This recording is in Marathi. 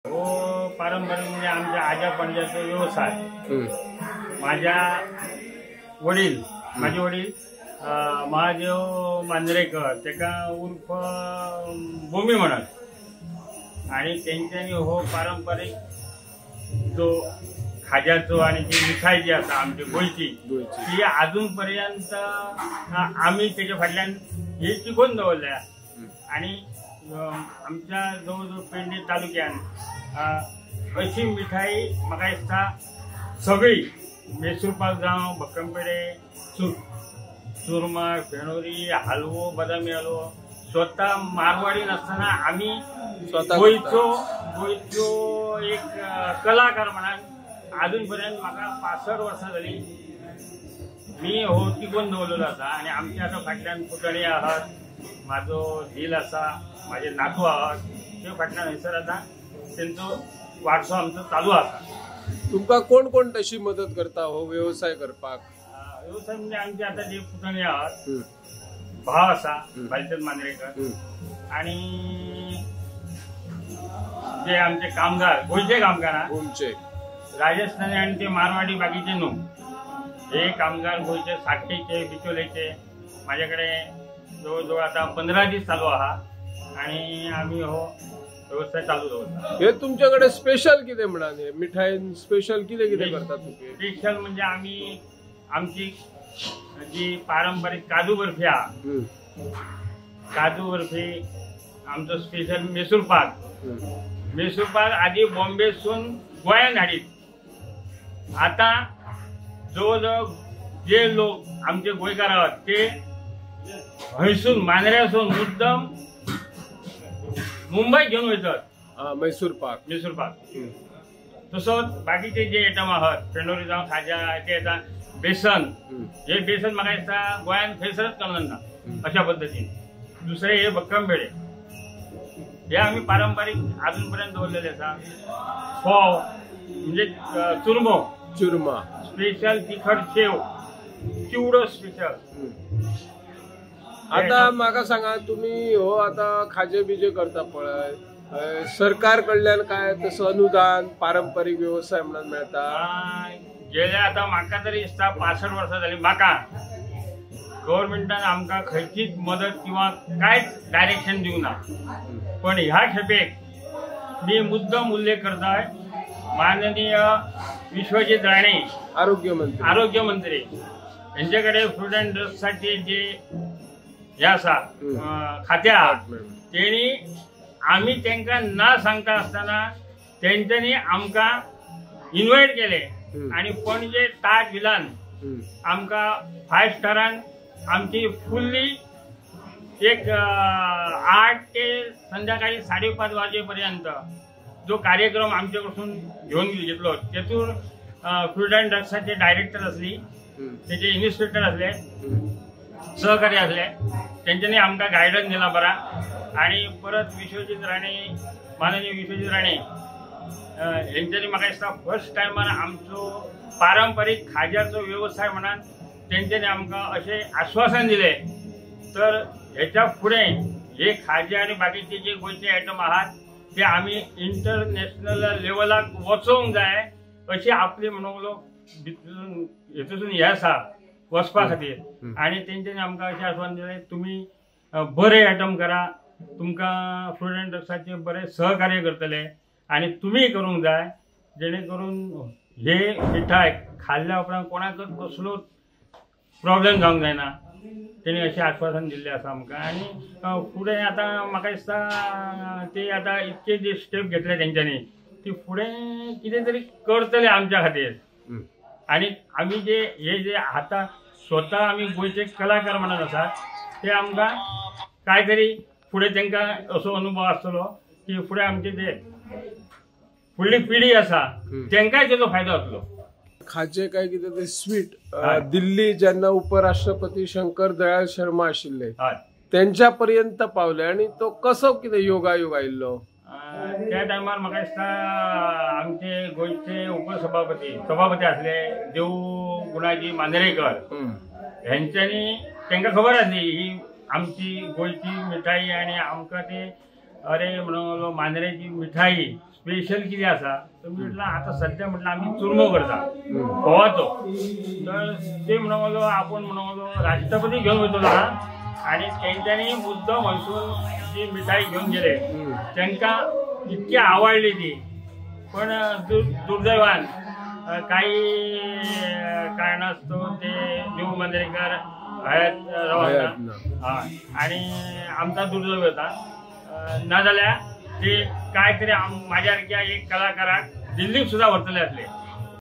हो, पारंपरिक म्हणजे आमच्या आजा पंजाचा व्यवसाय. माझे वडील महादेव मांजरेकर तेका उर्फ भूमी म्हणत आणि त्यांच्यानी हो पारंपरिक जो खाज्याचो आणि जी मिठाई जी आसा आमची गोयची ती अजूनपर्यंत आम्ही त्याच्या फाटल्यान हे टिकून दवरल्या. आणि आमच्या जवळजवळ पेडणे तालुक्यात अशी मिठाई म्हाका दिसता सगळी मैसूर पाक जावं भक्कमपेडे चुरमा फेणोरी हलवो बदामी हलवो स्वतः मारवाडी नसताना आम्ही गोयचो एक कलाकार म्हणून अजूनपर्यंत म्हाका 65 वर्सां जाली मी हो टिकून दवरलेलो आसा. आणि आमच्या आता फाटल्यान पुतळे आहात, माझो झील आसा, माझे नातू आहात, ते फाटल्यान हयसर आता तेंचो वारसो आमचो चालू आसा. तुमका कोण कोण तशी मदत करता हो व्यवसाय करपाक? व्यवसाय म्हणजे आमचे आता जे पुतणे आहात, भाव आसा भालचंद मांद्रेकर, आणि जे आमचे कामगार गोंयचे कामगार राजस्थानी आणि ते मारवाडी बाकीचे न्हू, हे कामगार गोंयचे साठेचे बिचोलेचे माझ्याकडे जवळजवळ आता 15 दीस चालू आहात आणि आम्ही हो व्यवसाय चालू दवरता. हे तुमच्याकडे स्पेशल कितें म्हणाले मिठाई स्पेशल कितें करता तुम्ही? स्पेशल म्हणजे आम्ही आमची जी पारंपरिक काजू बर्फी आहा, काजू बर्फी आमचो स्पेशल मैसूर पाक आधी बॉम्बेसून गोंयांत हाडीत. आता जवळजवळ जे लोक आमचे गोंयकार आहात ते हयसून मांद्र्यासून मुद्दम मुंबईत घेऊन वयतात मैसूर पाक. तसोच बाकीचे जे आयटम आहात फेणोरी जावं खाजा ते येता बेसन, हे बेसन म्हाका दिसता गोंयांत खंयसरच करना अशा पद्दतीन. दुसरे हे भक्कमपेडे हे आम्ही पारंपरिक अजूनपर्यंत दवरलेले आसा. फोव म्हणजे चुरमा स्पेशल तिखट शेव चिवडो स्पेशल. आता म्हाका सांगा तुम्ही हो आता खाजे बिजे करता पळय, सरकार कडल्यान काय तसं अनुदान पारंपरिक व्यवसाय म्हणून मेळता? गेले आता म्हाका तरी दिसता 65 वर्सां जाली म्हाका गव्हर्नमेंटान आमकां खंयचीच मदत किंवा कांयच डायरेक्शन दिवंक ना. पण ह्या खेपेक मी मुद्दम उल्लेख करताय माननीय विश्वजीत राणे आरोग्य मंत्री यांच्याकडे फूड अँड ड्रग्ससाठी जे हे आसा खाते आहात तेणी आम्ही त्यांना ना सांगता असताना त्यांच्यानी आमकां इन्वायट केले आणि पणजे ताज विलान आमकां 5 स्टारान आमची फुल्ली एक 8 ते संध्याकाळी 5:30 वाजेपर्यंत जो कार्यक्रम आमच्याकडून घेऊन घेतलो तेतून फूड अँड ड्रग्सचे डायरेक्टर असली, त्याचे इन्स्पेक्टर असले, सहकारी असले, त्यांच्यानी आमकां गायडन्स दिला बरा. आणि परत माननीय विश्वजीत राणे यांच्यानी म्हाका दिसता फर्स्ट टायमार आमचो पारंपरिक खाज्याचो व्यवसाय म्हणून त्यांच्यानी आमकां अशें आश्वासन दिले तर ह्याच्या फुडें हे खाजे आणि बाकीचे जे गोंयचे आयटम आहात ते आम्ही इंटरनॅशनल लेवलाक वचोवंक जाय अशी आपली म्हणलो हेतून हे आसा वचपा खातीर. आणि तेंच्यांनी आमकां अशें आश्वासन दिलें तुम्ही बरे आयटम करा, तुमकां फूड अँड ड्रग्साचे बरे सहकार्य करतले आणि तुम्ही करूंक जाय जेणे करून हे मिठाई खाल्ल्या उपरांत कोणाकच कसलोच प्रॉब्लेम जावंक जायना. तेणी अशें आश्वासन दिल्लें आसा आमकां. आणि फुडें आतां म्हाका दिसता ते आतां इतके जे स्टेप घेतले तेंच्यांनी ती फुडें कितें तरी करतले आमच्या खातीर. आणि आमी जे आतां स्वता आमी गोंयचे कलाकार म्हणून आसात ते आमकां काय तरी फुडें तेंकां असो अनुभव आसतलो की फुडें आमचे जे फुडली पिढी आसा तेंकाय तेजो फायदो जातलो. खाजे काय कितें ते स्वीट दिल्ली जेन्ना उपराष्ट्रपती शंकर दयाळ शर्मा आशिल्ले त्यांच्या पर्यंत पावले आणि तो कसो कितें योगायोग आयिल्लो? त्या टायमार म्हाका दिसता आमचे गोंयचे सभापती असले देव गुणाजी मांद्रेकर ह्यांच्यानी तांकां खबर आसली ही आमची गोंयची मिठाई आणि आमकां ते अरे म्हणून मांद्रेची मिठाई स्पेशल किती असा तर म्हटलं आता सध्या म्हटलं आम्ही चुरमो करता पोवाचो तर ते म्हणून आपण म्हणून राष्ट्रपती घेऊन येतो ना आणि त्यांच्यानी मुद्दाम हसून जी मिठाई घेऊन गेले त्यांना इतकी आवडली ती पण दुर्दैवान काही कारणास्तव ते न्यू मंदरेकर हा आणि आमचा दुर्दैव होता न जाल्यार ते काहीतरी माझ्यासारख्या एक कलाकाराक दिल्लीत सुद्धा व्हरतले असले